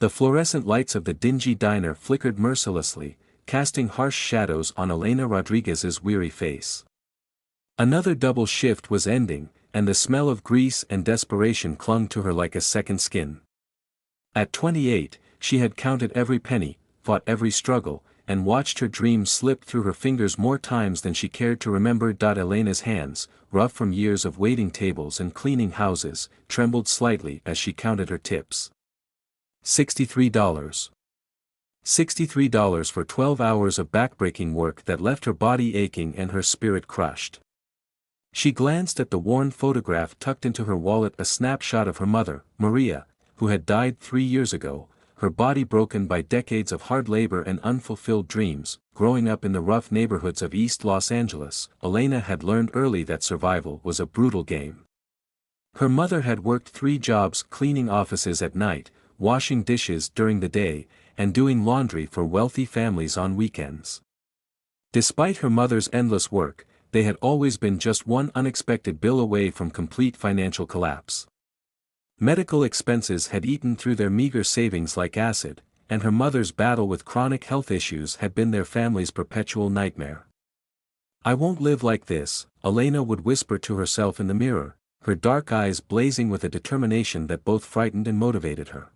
The fluorescent lights of the dingy diner flickered mercilessly, casting harsh shadows on Elena Rodriguez's weary face. Another double shift was ending, and the smell of grease and desperation clung to her like a second skin. At 28, she had counted every penny, fought every struggle, and watched her dreams slip through her fingers more times than she cared to remember. Elena's hands, rough from years of waiting tables and cleaning houses, trembled slightly as she counted her tips. $63. $63 for 12 hours of backbreaking work that left her body aching and her spirit crushed. She glanced at the worn photograph tucked into her wallet, a snapshot of her mother, Maria, who had died 3 years ago, her body broken by decades of hard labor and unfulfilled dreams. Growing up in the rough neighborhoods of East Los Angeles, Elena had learned early that survival was a brutal game. Her mother had worked 3 jobs, cleaning offices at night, washing dishes during the day, and doing laundry for wealthy families on weekends. Despite her mother's endless work, they had always been just one unexpected bill away from complete financial collapse. Medical expenses had eaten through their meager savings like acid, and her mother's battle with chronic health issues had been their family's perpetual nightmare. "I won't live like this," Elena would whisper to herself in the mirror, her dark eyes blazing with a determination that both frightened and motivated her.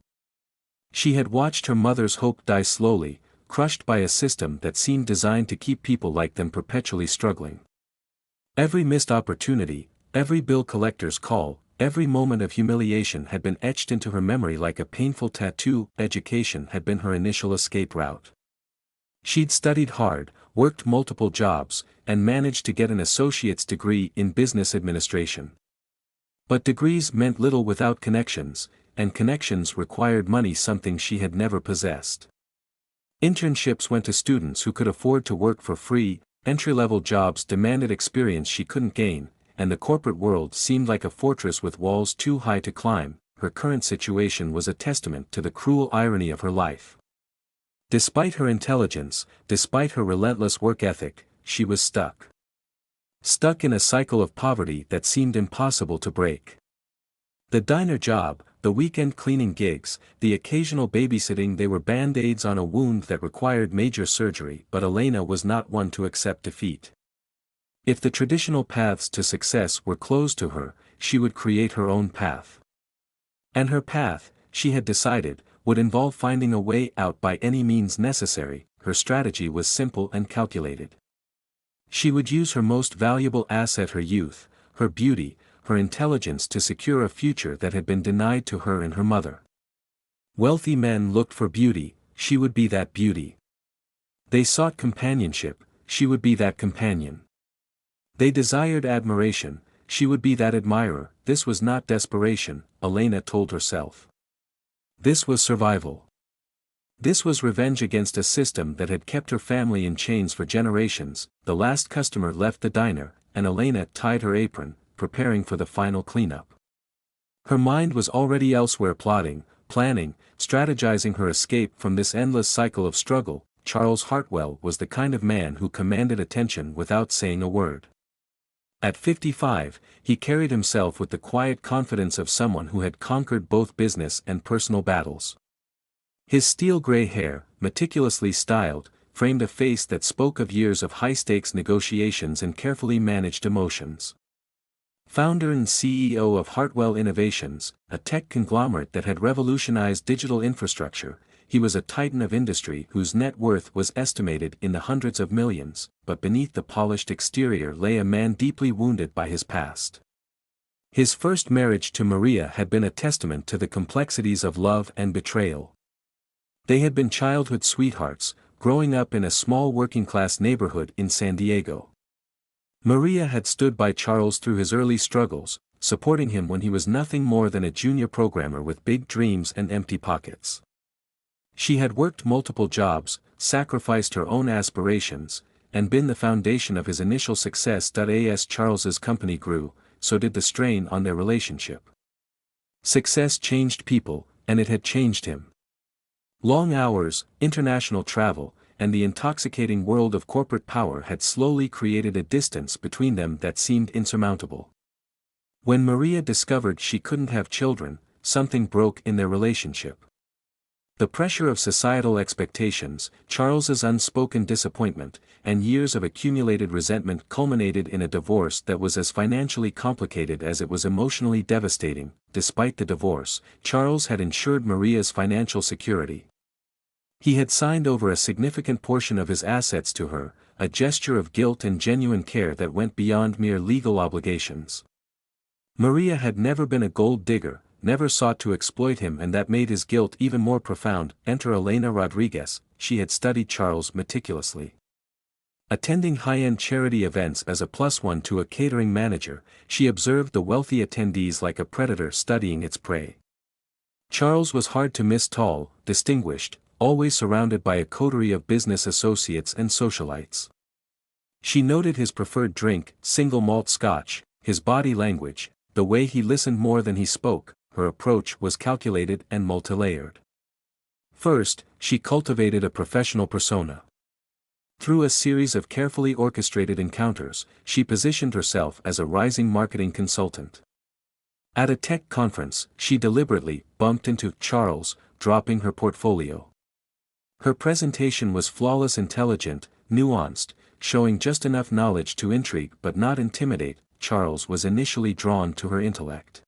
She had watched her mother's hope die slowly, crushed by a system that seemed designed to keep people like them perpetually struggling. Every missed opportunity, every bill collector's call, every moment of humiliation had been etched into her memory like a painful tattoo. Education had been her initial escape route. She'd studied hard, worked multiple jobs, and managed to get an associate's degree in business administration. But degrees meant little without connections, and connections required money, something she had never possessed. Internships went to students who could afford to work for free, entry-level jobs demanded experience she couldn't gain, and the corporate world seemed like a fortress with walls too high to climb. Her current situation was a testament to the cruel irony of her life. Despite her intelligence, despite her relentless work ethic, she was stuck. Stuck in a cycle of poverty that seemed impossible to break. The diner job, the weekend cleaning gigs, the occasional babysitting, they were band-aids on a wound that required major surgery. But Elena was not one to accept defeat. If the traditional paths to success were closed to her, she would create her own path. And her path, she had decided, would involve finding a way out by any means necessary. Her strategy was simple and calculated. She would use her most valuable asset, her youth, her beauty, her intelligence, to secure a future that had been denied to her and her mother. Wealthy men looked for beauty, she would be that beauty. They sought companionship, she would be that companion. They desired admiration, she would be that admirer. This was not desperation, Elena told herself. This was survival. This was revenge against a system that had kept her family in chains for generations. The last customer left the diner, and Elena tied her apron, preparing for the final cleanup. Her mind was already elsewhere, plotting, planning, strategizing her escape from this endless cycle of struggle. Charles Hartwell was the kind of man who commanded attention without saying a word. At 55, he carried himself with the quiet confidence of someone who had conquered both business and personal battles. His steel-gray hair, meticulously styled, framed a face that spoke of years of high-stakes negotiations and carefully managed emotions. Founder and CEO of Hartwell Innovations, a tech conglomerate that had revolutionized digital infrastructure, he was a titan of industry whose net worth was estimated in the hundreds of millions. But beneath the polished exterior lay a man deeply wounded by his past. His first marriage to Maria had been a testament to the complexities of love and betrayal. They had been childhood sweethearts, growing up in a small working-class neighborhood in San Diego. Maria had stood by Charles through his early struggles, supporting him when he was nothing more than a junior programmer with big dreams and empty pockets. She had worked multiple jobs, sacrificed her own aspirations, and been the foundation of his initial success. As Charles's company grew, so did the strain on their relationship. Success changed people, and it had changed him. Long hours, international travel, and the intoxicating world of corporate power had slowly created a distance between them that seemed insurmountable. When Maria discovered she couldn't have children, something broke in their relationship. The pressure of societal expectations, Charles's unspoken disappointment, and years of accumulated resentment culminated in a divorce that was as financially complicated as it was emotionally devastating. Despite the divorce, Charles had ensured Maria's financial security. He had signed over a significant portion of his assets to her, a gesture of guilt and genuine care that went beyond mere legal obligations. Maria had never been a gold digger, never sought to exploit him, and that made his guilt even more profound. Enter Elena Rodriguez. She had studied Charles meticulously. Attending high-end charity events as a +1 to a catering manager, she observed the wealthy attendees like a predator studying its prey. Charles was hard to miss: tall, distinguished, always surrounded by a coterie of business associates and socialites. She noted his preferred drink, single malt scotch, his body language, the way he listened more than he spoke. Her approach was calculated and multilayered. First, she cultivated a professional persona. Through a series of carefully orchestrated encounters, she positioned herself as a rising marketing consultant. At a tech conference, she deliberately bumped into Charles, dropping her portfolio. Her presentation was flawless, intelligent, nuanced, showing just enough knowledge to intrigue but not intimidate. Charles was initially drawn to her intellect.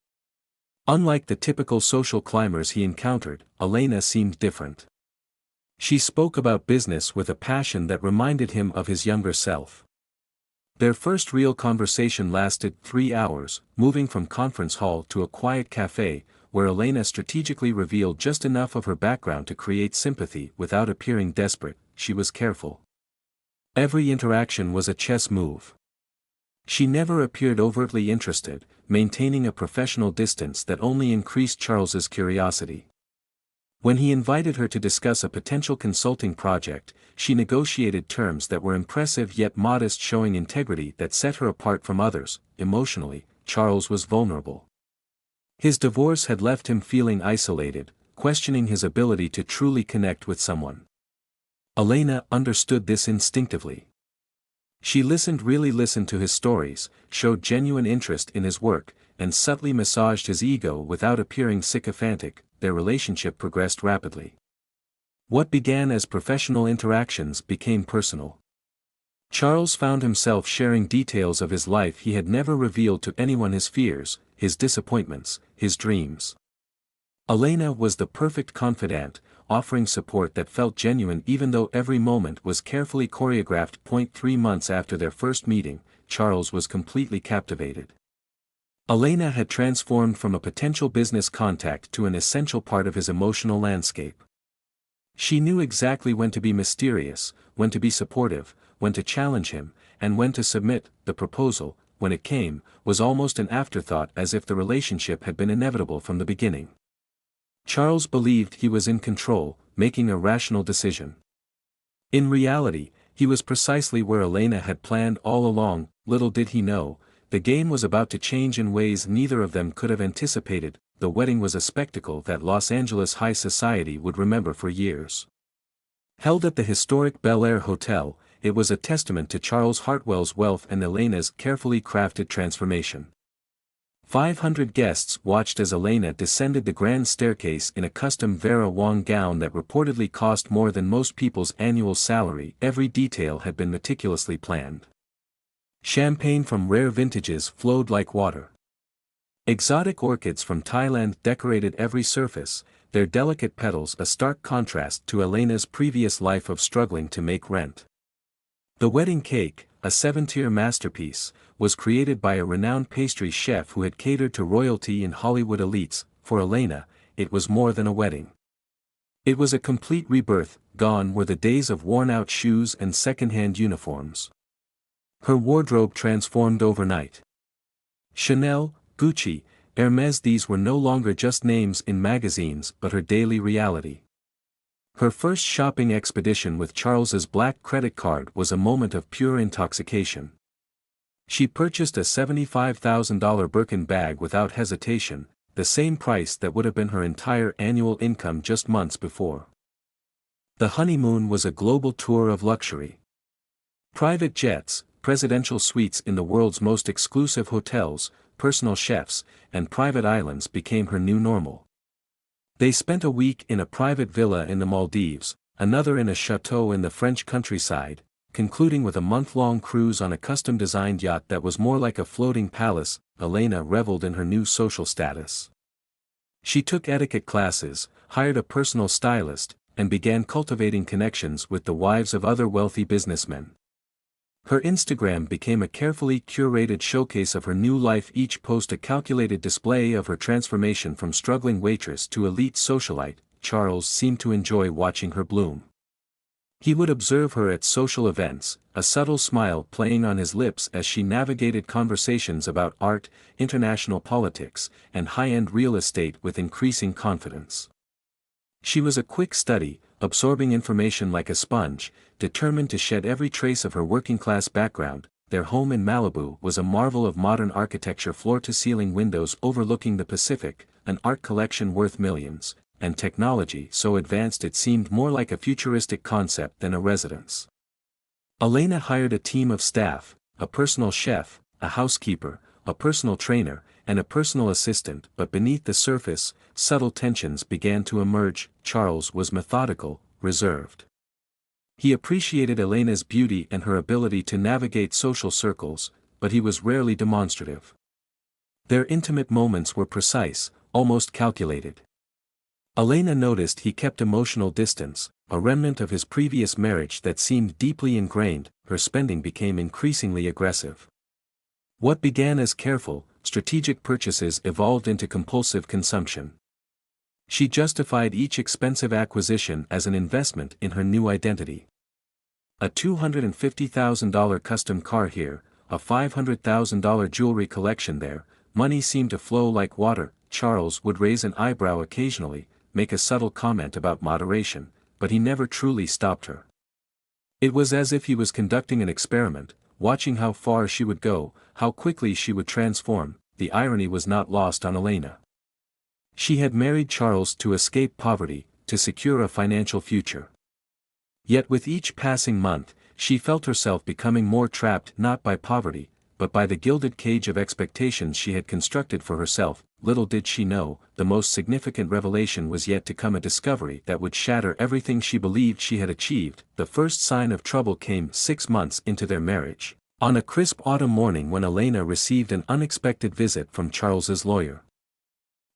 Unlike the typical social climbers he encountered, Elena seemed different. She spoke about business with a passion that reminded him of his younger self. Their first real conversation lasted 3 hours, moving from conference hall to a quiet cafe, where Elena strategically revealed just enough of her background to create sympathy without appearing desperate. She was careful. Every interaction was a chess move. She never appeared overtly interested, maintaining a professional distance that only increased Charles's curiosity. When he invited her to discuss a potential consulting project, she negotiated terms that were impressive yet modest, showing integrity that set her apart from others. Emotionally, Charles was vulnerable. His divorce had left him feeling isolated, questioning his ability to truly connect with someone. Elena understood this instinctively. She really listened to his stories, showed genuine interest in his work, and subtly massaged his ego without appearing sycophantic. Their relationship progressed rapidly. What began as professional interactions became personal. Charles found himself sharing details of his life he had never revealed to anyone: his fears, his disappointments, his dreams. Elena was the perfect confidant, offering support that felt genuine even though every moment was carefully choreographed. 3 months after their first meeting, Charles was completely captivated. Elena had transformed from a potential business contact to an essential part of his emotional landscape. She knew exactly when to be mysterious, when to be supportive, when to challenge him, and when to submit. The proposal, when it came, was almost an afterthought, as if the relationship had been inevitable from the beginning. Charles believed he was in control, making a rational decision. In reality, he was precisely where Elena had planned all along. Little did he know, the game was about to change in ways neither of them could have anticipated. The wedding was a spectacle that Los Angeles high society would remember for years. Held at the historic Bel Air Hotel, it was a testament to Charles Hartwell's wealth and Elena's carefully crafted transformation. 500 guests watched as Elena descended the grand staircase in a custom Vera Wang gown that reportedly cost more than most people's annual salary. Every detail had been meticulously planned. Champagne from rare vintages flowed like water. Exotic orchids from Thailand decorated every surface, their delicate petals a stark contrast to Elena's previous life of struggling to make rent. The wedding cake, a 7-tier masterpiece, was created by a renowned pastry chef who had catered to royalty and Hollywood elites. For Elena, it was more than a wedding. It was a complete rebirth. Gone were the days of worn-out shoes and second-hand uniforms. Her wardrobe transformed overnight. Chanel, Gucci, Hermès, these were no longer just names in magazines but her daily reality. Her first shopping expedition with Charles's black credit card was a moment of pure intoxication. She purchased a $75,000 Birkin bag without hesitation, the same price that would have been her entire annual income just months before. The honeymoon was a global tour of luxury. Private jets, presidential suites in the world's most exclusive hotels, personal chefs, and private islands became her new normal. They spent a week in a private villa in the Maldives, another in a chateau in the French countryside, concluding with a month-long cruise on a custom-designed yacht that was more like a floating palace. Elena reveled in her new social status. She took etiquette classes, hired a personal stylist, and began cultivating connections with the wives of other wealthy businessmen. Her Instagram became a carefully curated showcase of her new life, each post a calculated display of her transformation from struggling waitress to elite socialite. Charles seemed to enjoy watching her bloom. He would observe her at social events, a subtle smile playing on his lips as she navigated conversations about art, international politics, and high-end real estate with increasing confidence. She was a quick study, absorbing information like a sponge, determined to shed every trace of her working-class background. Their home in Malibu was a marvel of modern architecture, floor-to-ceiling windows overlooking the Pacific, an art collection worth millions, and technology so advanced it seemed more like a futuristic concept than a residence. Elena hired a team of staff, a personal chef, a housekeeper, a personal trainer, and a personal assistant, but beneath the surface, subtle tensions began to emerge. Charles was methodical, reserved. He appreciated Elena's beauty and her ability to navigate social circles, but he was rarely demonstrative. Their intimate moments were precise, almost calculated. Elena noticed he kept emotional distance, a remnant of his previous marriage that seemed deeply ingrained. Her spending became increasingly aggressive. What began as careful, strategic purchases evolved into compulsive consumption. She justified each expensive acquisition as an investment in her new identity. A $250,000 custom car here, a $500,000 jewelry collection there, money seemed to flow like water. Charles would raise an eyebrow occasionally, make a subtle comment about moderation, but he never truly stopped her. It was as if he was conducting an experiment, watching how far she would go, how quickly she would transform. The irony was not lost on Elena. She had married Charles to escape poverty, to secure a financial future. Yet with each passing month, she felt herself becoming more trapped not by poverty, but by the gilded cage of expectations she had constructed for herself. Little did she know, the most significant revelation was yet to come, a discovery that would shatter everything she believed she had achieved. The first sign of trouble came 6 months into their marriage, on a crisp autumn morning when Elena received an unexpected visit from Charles's lawyer.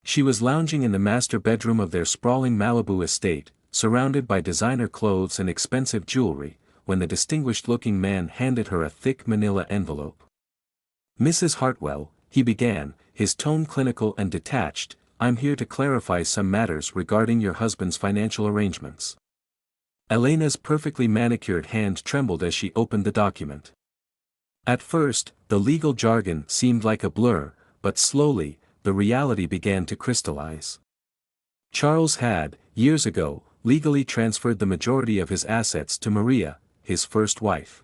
She was lounging in the master bedroom of their sprawling Malibu estate, surrounded by designer clothes and expensive jewelry, when the distinguished-looking man handed her a thick manila envelope. "Mrs. Hartwell," he began, his tone clinical and detached, "I'm here to clarify some matters regarding your husband's financial arrangements." Elena's perfectly manicured hand trembled as she opened the document. At first, the legal jargon seemed like a blur, but slowly, the reality began to crystallize. Charles had, years ago, legally transferred the majority of his assets to Maria, his first wife.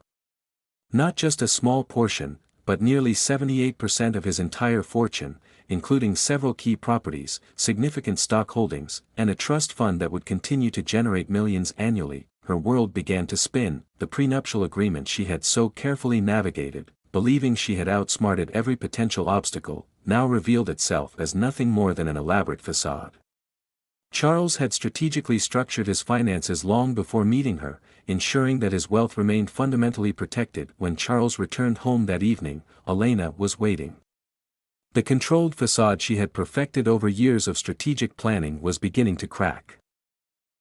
Not just a small portion, but nearly 78% of his entire fortune, including several key properties, significant stock holdings, and a trust fund that would continue to generate millions annually. Her world began to spin. The prenuptial agreement she had so carefully navigated, believing she had outsmarted every potential obstacle, now revealed itself as nothing more than an elaborate facade. Charles had strategically structured his finances long before meeting her, ensuring that his wealth remained fundamentally protected. When Charles returned home that evening, Elena was waiting. The controlled facade she had perfected over years of strategic planning was beginning to crack.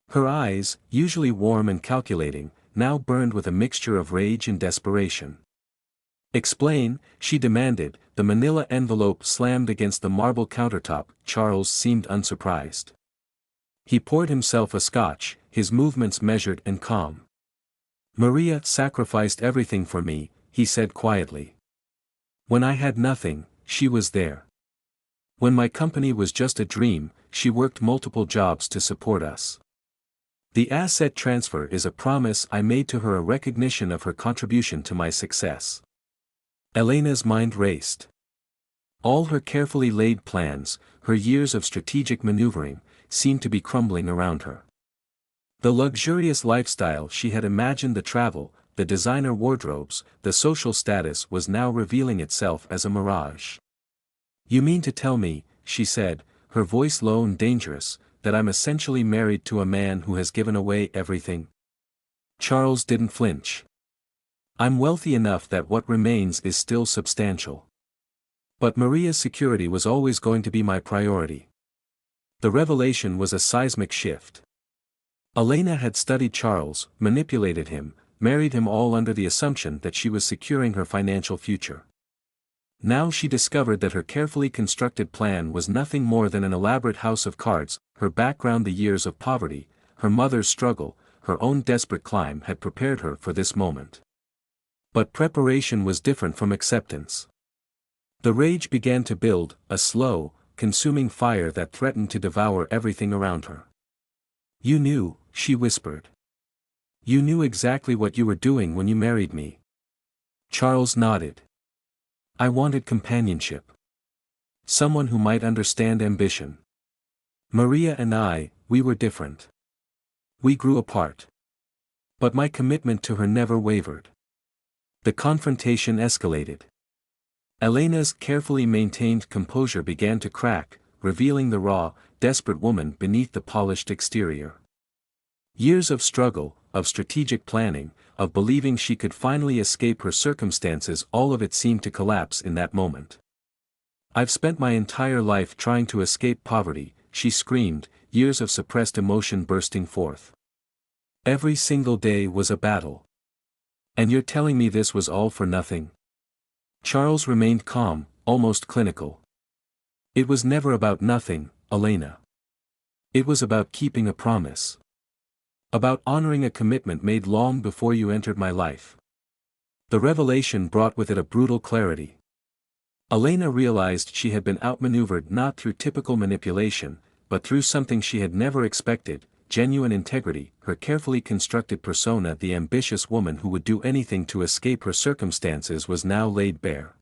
Her eyes, usually warm and calculating, now burned with a mixture of rage and desperation. "Explain," she demanded. The manila envelope slammed against the marble countertop. Charles seemed unsurprised. He poured himself a scotch, his movements measured and calm. "Maria sacrificed everything for me," he said quietly. "When I had nothing, she was there. When my company was just a dream, she worked multiple jobs to support us. The asset transfer is a promise I made to her, a recognition of her contribution to my success." Elena's mind raced. All her carefully laid plans, her years of strategic maneuvering, seemed to be crumbling around her. The luxurious lifestyle she had imagined, the travel, the designer wardrobes, the social status, was now revealing itself as a mirage. "You mean to tell me," she said, her voice low and dangerous, that I'm essentially married to a man who has given away everything? Charles didn't flinch. I'm wealthy enough that what remains is still substantial. But Maria's security was always going to be my priority. The revelation was a seismic shift. Elena had studied Charles, manipulated him, married him all under the assumption that she was securing her financial future. Now she discovered that her carefully constructed plan was nothing more than an elaborate house of cards. Her background, the years of poverty, her mother's struggle, her own desperate climb had prepared her for this moment. But preparation was different from acceptance. The rage began to build, a slow, consuming fire that threatened to devour everything around her. "You knew," she whispered. "You knew exactly what you were doing when you married me." Charles nodded. "I wanted companionship. Someone who might understand ambition. Maria and I, we were different. We grew apart. But my commitment to her never wavered." The confrontation escalated. Elena's carefully maintained composure began to crack, revealing the raw, desperate woman beneath the polished exterior. Years of struggle, of strategic planning, of believing she could finally escape her circumstances, all of it seemed to collapse in that moment. "I've spent my entire life trying to escape poverty," she screamed, years of suppressed emotion bursting forth. "Every single day was a battle. And you're telling me this was all for nothing?" Charles remained calm, almost clinical. "It was never about nothing, Elena. It was about keeping a promise. About honoring a commitment made long before you entered my life." The revelation brought with it a brutal clarity. Elena realized she had been outmaneuvered not through typical manipulation, but through something she had never expected: genuine integrity. Her carefully constructed persona, the ambitious woman who would do anything to escape her circumstances, was now laid bare.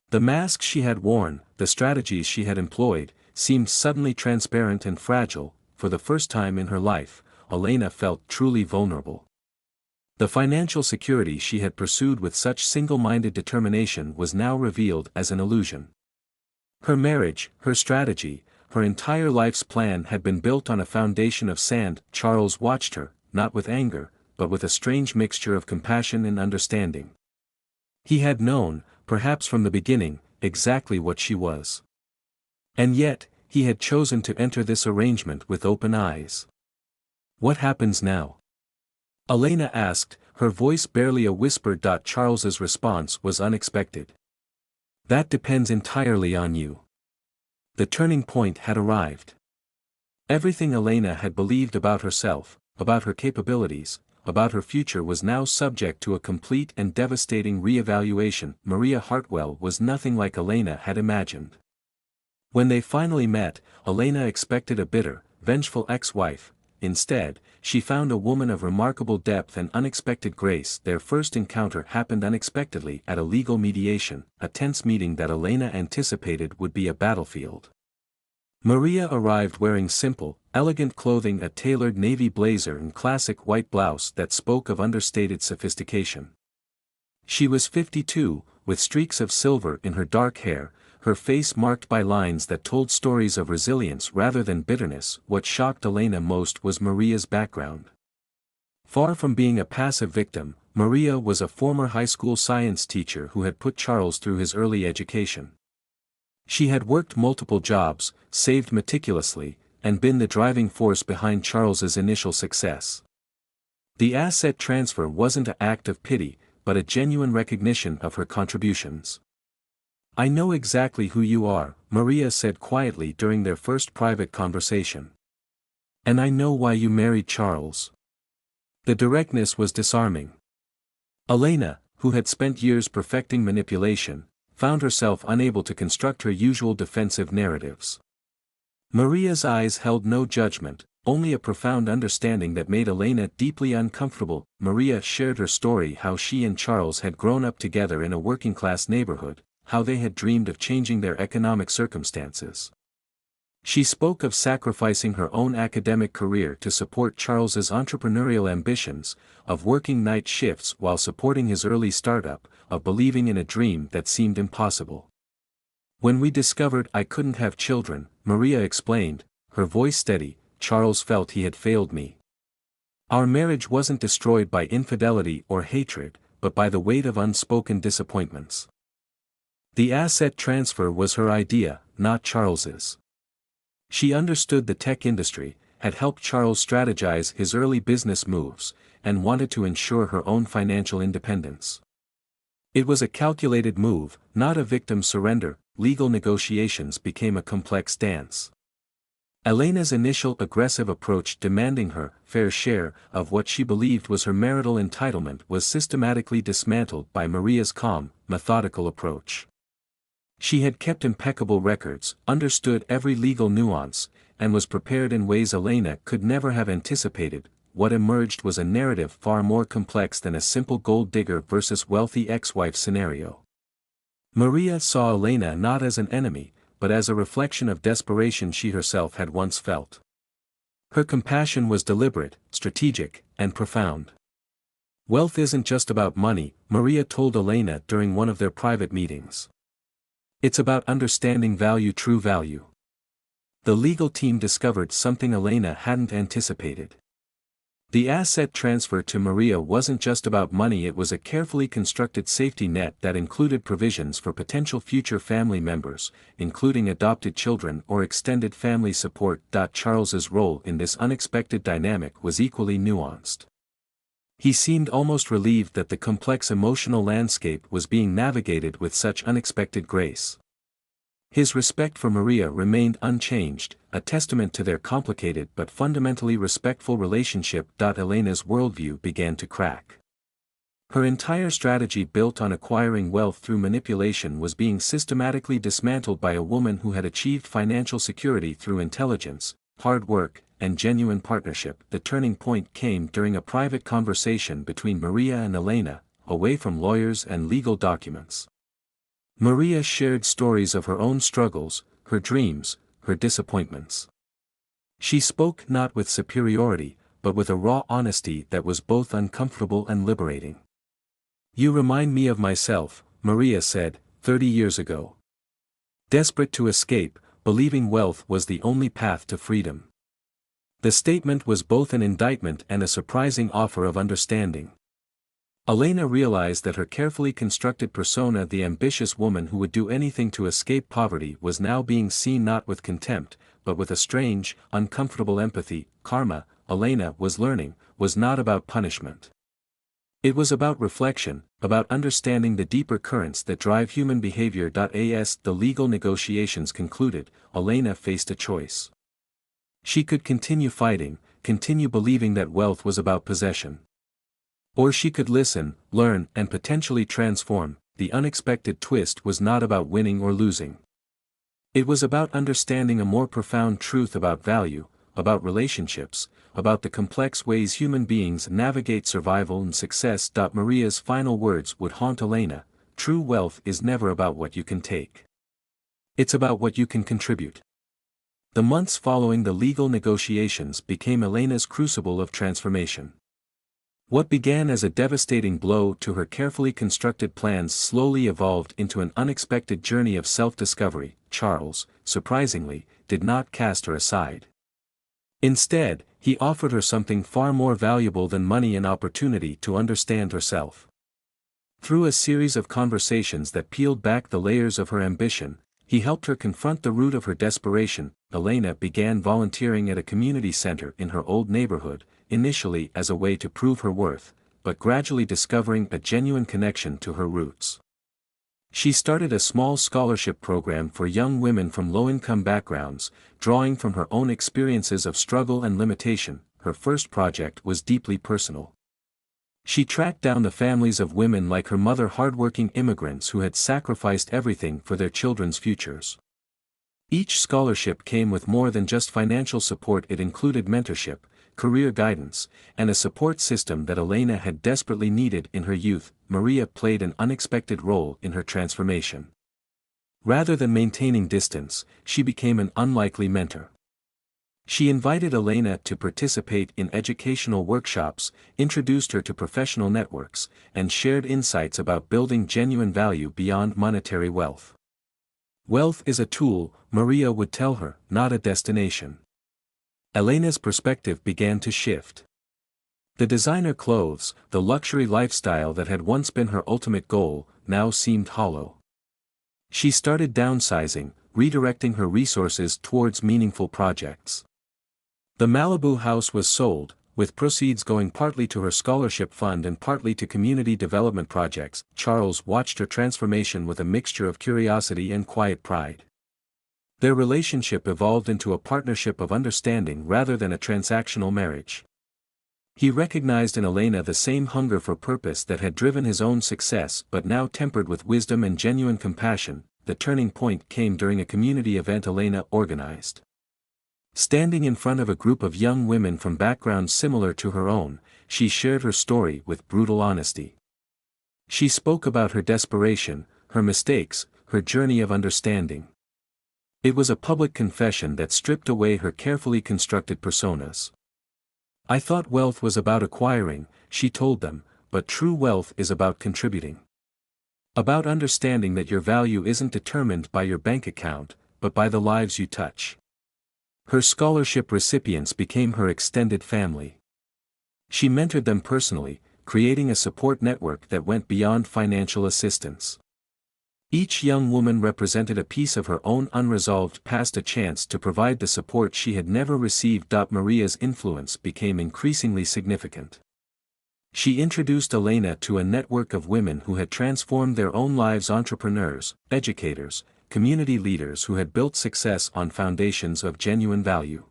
The mask she had worn, the strategies she had employed, seemed suddenly transparent and fragile. For the first time in her life, Elena felt truly vulnerable. The financial security she had pursued with such single-minded determination was now revealed as an illusion. Her marriage, her strategy, her entire life's plan had been built on a foundation of sand. Charles watched her, not with anger, but with a strange mixture of compassion and understanding. He had known, perhaps from the beginning, exactly what she was. And yet, he had chosen to enter this arrangement with open eyes. "What happens now?" Elena asked, her voice barely a whisper. Charles's response was unexpected. "That depends entirely on you." The turning point had arrived. Everything Elena had believed about herself, about her capabilities, about her future was now subject to a complete and devastating re-evaluation. Maria Hartwell was nothing like Elena had imagined. When they finally met, Elena expected a bitter, vengeful ex-wife. Instead, she found a woman of remarkable depth and unexpected grace. Their first encounter happened unexpectedly at a legal mediation, a tense meeting that Elena anticipated would be a battlefield. Maria arrived wearing simple, elegant clothing, a tailored navy blazer and classic white blouse that spoke of understated sophistication. She was 52, with streaks of silver in her dark hair, her face marked by lines that told stories of resilience rather than bitterness. What shocked Elena most was Maria's background. Far from being a passive victim, Maria was a former high school science teacher who had put Charles through his early education. She had worked multiple jobs, saved meticulously, and been the driving force behind Charles's initial success. The asset transfer wasn't an act of pity, but a genuine recognition of her contributions. "I know exactly who you are," Maria said quietly during their first private conversation. "And I know why you married Charles." The directness was disarming. Elena, who had spent years perfecting manipulation, found herself unable to construct her usual defensive narratives. Maria's eyes held no judgment, only a profound understanding that made Elena deeply uncomfortable. Maria shared her story: how she and Charles had grown up together in a working-class neighborhood, how they had dreamed of changing their economic circumstances. She spoke of sacrificing her own academic career to support Charles's entrepreneurial ambitions, of working night shifts while supporting his early startup, of believing in a dream that seemed impossible. "When we discovered I couldn't have children," Maria explained, her voice steady, Charles felt he had failed me. Our marriage wasn't destroyed by infidelity or hatred, but by the weight of unspoken disappointments. The asset transfer was her idea, not Charles's. She understood the tech industry, had helped Charles strategize his early business moves, and wanted to ensure her own financial independence. It was a calculated move, not a victim surrender. Legal negotiations became a complex dance. Elena's initial aggressive approach, demanding her fair share of what she believed was her marital entitlement, was systematically dismantled by Maria's calm, methodical approach. She had kept impeccable records, understood every legal nuance, and was prepared in ways Elena could never have anticipated. What emerged was a narrative far more complex than a simple gold digger versus wealthy ex-wife scenario. Maria saw Elena not as an enemy, but as a reflection of desperation she herself had once felt. Her compassion was deliberate, strategic, and profound. Wealth isn't just about money, Maria told Elena during one of their private meetings. It's about understanding value, true value. The legal team discovered something Elena hadn't anticipated. The asset transfer to Maria wasn't just about money, it was a carefully constructed safety net that included provisions for potential future family members, including adopted children or extended family support. Charles's role in this unexpected dynamic was equally nuanced. He seemed almost relieved that the complex emotional landscape was being navigated with such unexpected grace. His respect for Maria remained unchanged, a testament to their complicated but fundamentally respectful relationship. Elena's worldview began to crack. Her entire strategy built on acquiring wealth through manipulation was being systematically dismantled by a woman who had achieved financial security through intelligence, hard work, and genuine partnership. The turning point came during a private conversation between Maria and Elena, away from lawyers and legal documents. Maria shared stories of her own struggles, her dreams, her disappointments. She spoke not with superiority, but with a raw honesty that was both uncomfortable and liberating. "You remind me of myself," Maria said, 30 years ago. Desperate to escape, believing wealth was the only path to freedom. The statement was both an indictment and a surprising offer of understanding. Elena realized that her carefully constructed persona, the ambitious woman who would do anything to escape poverty, was now being seen not with contempt, but with a strange, uncomfortable empathy. Karma, Elena was learning, was not about punishment. It was about reflection, about understanding the deeper currents that drive human behavior. As the legal negotiations concluded, Elena faced a choice. She could continue fighting, continue believing that wealth was about possession. Or she could listen, learn, and potentially transform. The unexpected twist was not about winning or losing. It was about understanding a more profound truth about value, about relationships, about the complex ways human beings navigate survival and success. Maria's final words would haunt Elena: "True wealth is never about what you can take. It's about what you can contribute." The months following the legal negotiations became Elena's crucible of transformation. What began as a devastating blow to her carefully constructed plans slowly evolved into an unexpected journey of self-discovery. Charles, surprisingly, did not cast her aside. Instead, he offered her something far more valuable than money: an opportunity to understand herself. Through a series of conversations that peeled back the layers of her ambition, he helped her confront the root of her desperation. Elena began volunteering at a community center in her old neighborhood, initially as a way to prove her worth, but gradually discovering a genuine connection to her roots. She started a small scholarship program for young women from low-income backgrounds, drawing from her own experiences of struggle and limitation. Her first project was deeply personal. She tracked down the families of women like her mother, hardworking immigrants who had sacrificed everything for their children's futures. Each scholarship came with more than just financial support. It included mentorship, career guidance, and a support system that Elena had desperately needed in her youth. Maria played an unexpected role in her transformation. Rather than maintaining distance, she became an unlikely mentor. She invited Elena to participate in educational workshops, introduced her to professional networks, and shared insights about building genuine value beyond monetary wealth. "Wealth is a tool," Maria would tell her, "not a destination. Elena's perspective began to shift. The designer clothes, the luxury lifestyle that had once been her ultimate goal, now seemed hollow. She started downsizing, redirecting her resources towards meaningful projects. The Malibu house was sold, with proceeds going partly to her scholarship fund and partly to community development projects. Charles watched her transformation with a mixture of curiosity and quiet pride. Their relationship evolved into a partnership of understanding rather than a transactional marriage. He recognized in Elena the same hunger for purpose that had driven his own success but now tempered with wisdom and genuine compassion. The turning point came during a community event Elena organized. Standing in front of a group of young women from backgrounds similar to her own, she shared her story with brutal honesty. She spoke about her desperation, her mistakes, her journey of understanding. It was a public confession that stripped away her carefully constructed personas. "I thought wealth was about acquiring," she told them, "but true wealth is about contributing. About understanding that your value isn't determined by your bank account, but by the lives you touch." Her scholarship recipients became her extended family. She mentored them personally, creating a support network that went beyond financial assistance. Each young woman represented a piece of her own unresolved past, a chance to provide the support she had never received. Maria's influence became increasingly significant. She introduced Elena to a network of women who had transformed their own lives, entrepreneurs, educators, community leaders who had built success on foundations of genuine value.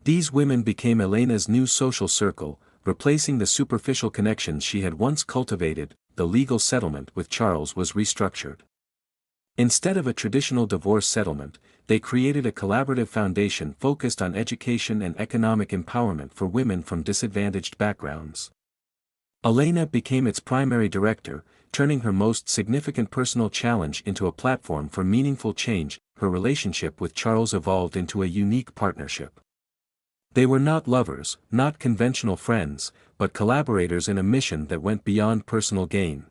These women became Elena's new social circle, replacing the superficial connections she had once cultivated. The legal settlement with Charles was restructured. Instead of a traditional divorce settlement, they created a collaborative foundation focused on education and economic empowerment for women from disadvantaged backgrounds. Elena became its primary director, turning her most significant personal challenge into a platform for meaningful change. Her relationship with Charles evolved into a unique partnership. They were not lovers, not conventional friends, but collaborators in a mission that went beyond personal gain.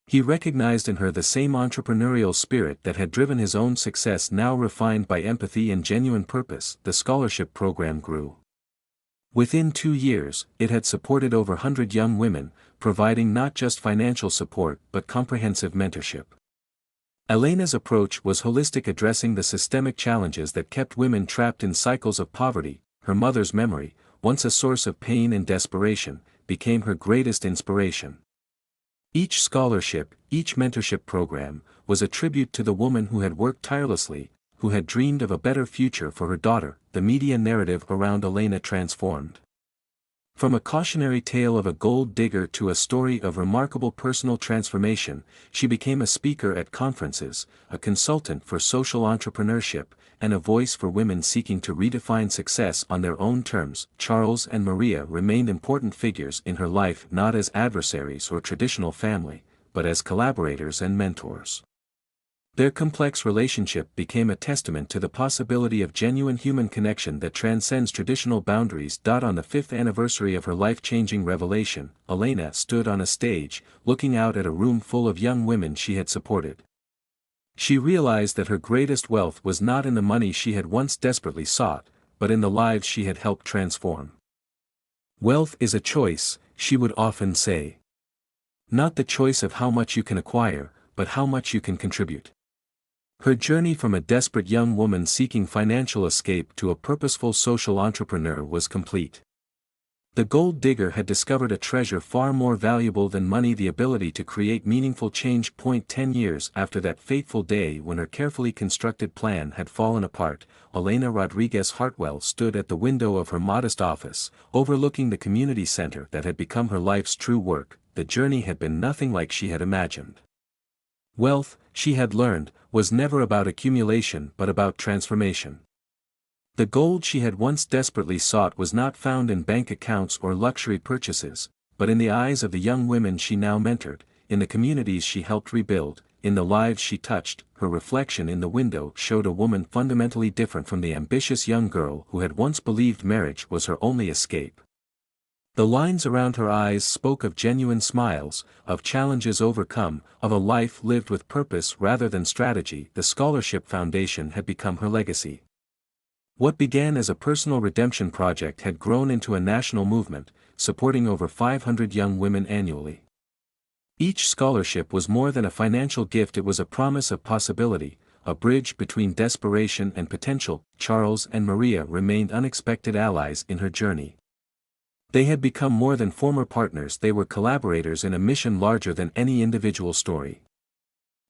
He recognized in her the same entrepreneurial spirit that had driven his own success, now refined by empathy and genuine purpose. The scholarship program grew. Within 2 years, it had supported over 100 young women, providing not just financial support but comprehensive mentorship. Elena's approach was holistic, addressing the systemic challenges that kept women trapped in cycles of poverty. Her mother's memory, once a source of pain and desperation, became her greatest inspiration. Each scholarship, each mentorship program, was a tribute to the woman who had worked tirelessly, who had dreamed of a better future for her daughter. The media narrative around Elena transformed. From a cautionary tale of a gold digger to a story of remarkable personal transformation, she became a speaker at conferences, a consultant for social entrepreneurship, and a voice for women seeking to redefine success on their own terms. Charles and Maria remained important figures in her life, not as adversaries or traditional family, but as collaborators and mentors. Their complex relationship became a testament to the possibility of genuine human connection that transcends traditional boundaries. On the 5th anniversary of her life-changing revelation, Elena stood on a stage, looking out at a room full of young women she had supported. She realized that her greatest wealth was not in the money she had once desperately sought, but in the lives she had helped transform. "Wealth is a choice," she would often say. "Not the choice of how much you can acquire, but how much you can contribute." Her journey from a desperate young woman seeking financial escape to a purposeful social entrepreneur was complete. The gold digger had discovered a treasure far more valuable than money: the ability to create meaningful change. 10 years after that fateful day when her carefully constructed plan had fallen apart, Elena Rodriguez Hartwell stood at the window of her modest office, overlooking the community center that had become her life's true work. The journey had been nothing like she had imagined. Wealth, she had learned, was never about accumulation but about transformation. The gold she had once desperately sought was not found in bank accounts or luxury purchases, but in the eyes of the young women she now mentored, in the communities she helped rebuild, in the lives she touched. Her reflection in the window showed a woman fundamentally different from the ambitious young girl who had once believed marriage was her only escape. The lines around her eyes spoke of genuine smiles, of challenges overcome, of a life lived with purpose rather than strategy. The scholarship foundation had become her legacy. What began as a personal redemption project had grown into a national movement, supporting over 500 young women annually. Each scholarship was more than a financial gift, it was a promise of possibility, a bridge between desperation and potential. Charles and Maria remained unexpected allies in her journey. They had become more than former partners, they were collaborators in a mission larger than any individual story.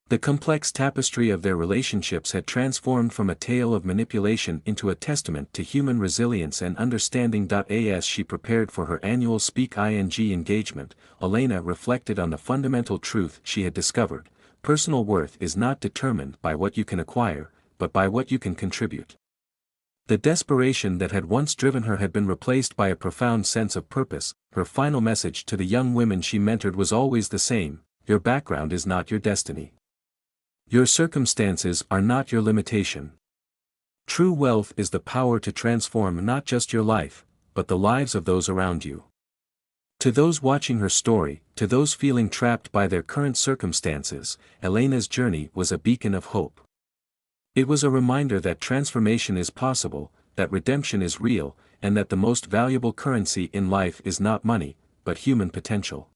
The complex tapestry of their relationships had transformed from a tale of manipulation into a testament to human resilience and understanding. As she prepared for her annual Speak Ing engagement, Elena reflected on the fundamental truth she had discovered: personal worth is not determined by what you can acquire, but by what you can contribute. The desperation that had once driven her had been replaced by a profound sense of purpose. Her final message to the young women she mentored was always the same: your background is not your destiny. Your circumstances are not your limitation. True wealth is the power to transform not just your life, but the lives of those around you. To those watching her story, to those feeling trapped by their current circumstances, Elena's journey was a beacon of hope. It was a reminder that transformation is possible, that redemption is real, and that the most valuable currency in life is not money, but human potential.